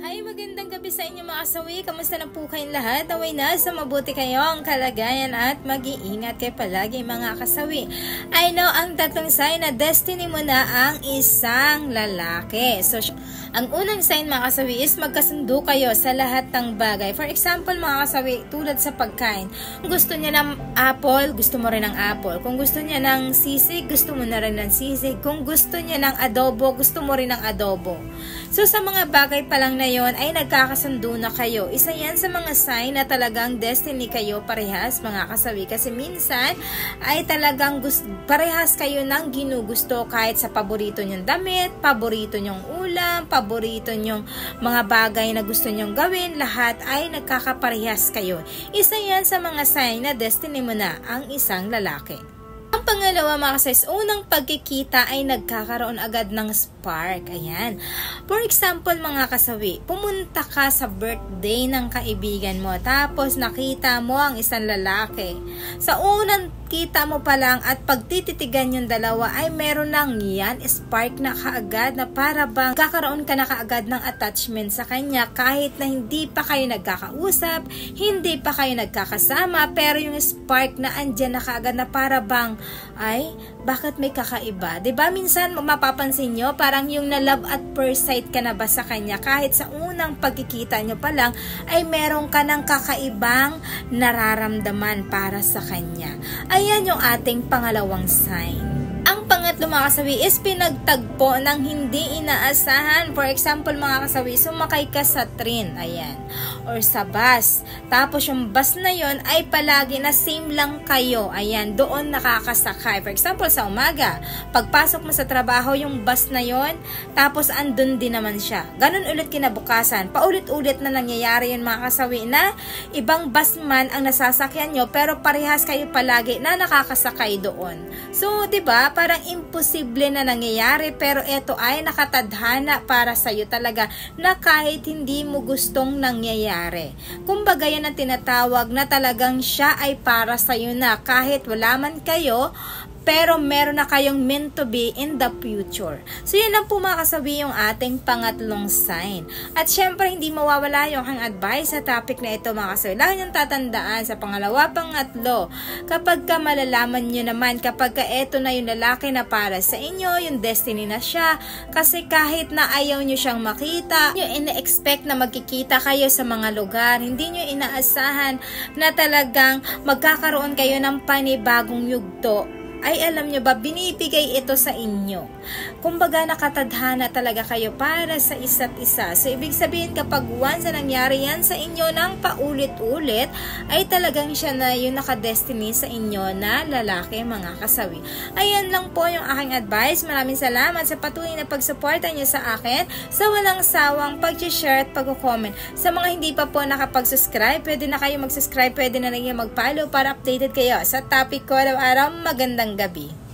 Hi, magandang gabi sa inyo mga kasawi. Kamusta na po kayong lahat? Naway na sa mabuti kayong kalagayan at mag-iingat kayo palagi mga kasawi. I know ang tatlong sign na destiny mo na ang isang lalaki. So, ang unang sign mga kasawi is magkasundo kayo sa lahat ng bagay. For example mga kasawi, tulad sa pagkain. Kung gusto niya ng apple, gusto mo rin ng apple. Kung gusto niya ng sisig, gusto mo na rin ng sisig. Kung gusto niya ng adobo, gusto mo rin ng adobo. So, sa mga bagay pa lang na yon ay nagkakasundo na kayo. Isa yan sa mga sign na talagang destiny kayo parehas mga kasawi. Kasi minsan ay talagang parehas kayo ng ginugusto kahit sa paborito nyong damit, paborito nyong ulam, paborito nyong mga bagay na gusto nyong gawin, lahat ay nagkakaparehas kayo. Isa yan sa mga sign na destiny mo na ang isang lalaki. Ang pangalawa mga kasawi, unang pagkikita ay nagkakaroon agad ng spark. Ayan. For example mga kasawi, pumunta ka sa birthday ng kaibigan mo tapos nakita mo ang isang lalaki. Sa unang kita mo pa lang at pagtititigan yung dalawa ay meron lang yan, spark na kaagad na para bang kakaroon ka na kaagad ng attachment sa kanya kahit na hindi pa kayo nagkakausap, hindi pa kayo nagkakasama, pero yung spark na andyan na kaagad na para bang ay, bakit may kakaiba? Diba minsan mapapansin nyo, parang yung na love at first sight ka na ba sa kanya kahit sa unang pagkikita nyo pa lang ay meron ka ng kakaibang nararamdaman para sa kanya. Ayan yung ating pangalawang sign. Ang pangatlo mga kasawi is pinagtagpo ng hindi inaasahan. For example mga kasawi, sumakay ka sa train, ayan, or sa bus. Tapos yung bus na yon ay palagi na same lang kayo, ayan, doon nakakasakay. For example sa umaga, pagpasok mo sa trabaho yung bus na yon, tapos andun din naman siya. Ganun ulit kinabukasan. Paulit-ulit na nangyayari yun mga kasawi na ibang bus man ang nasasakyan nyo pero parehas kayo palagi na nakakasakay doon. So, diba? Parang imposible na nangyayari pero ito ay nakatadhana para sa'yo talaga na kahit hindi mo gustong nangyayari. Kumbaga yan ang tinatawag na talagang siya ay para sa'yo na kahit wala man kayo, pero meron na kayong meant to be in the future. So, yun lang po mga kasabi yung ating pangatlong sign. At syempre, hindi mawawala yung aking advice sa topic na ito mga kasabi. Lagi niyong tatandaan sa pangalawa, pangatlo. Kapag ka malalaman nyo naman, kapag ka ito na yung lalaki na para sa inyo, yung destiny na siya. Kasi kahit na ayaw nyo siyang makita, nyo ina-expect na magkikita kayo sa mga lugar. Hindi nyo inaasahan na talagang magkakaroon kayo ng panibagong yugto. Ay alam nyo ba, binibigay ito sa inyo. Kumbaga nakatadhana talaga kayo para sa isa't isa. So ibig sabihin kapag once na nangyari yan sa inyo ng paulit-ulit, ay talagang siya na yung nakadestiny sa inyo na lalaki mga kasawi. Ayan lang po yung aking advice. Maraming salamat sa patuloy na pagsuporta nyo sa akin, sa walang sawang pag-share at pag-comment. Sa mga hindi pa po nakapag-subscribe, pwede na kayo mag-subscribe, pwede na lang mag-follow para updated kayo sa topic ko araw-araw. Magandang gabi.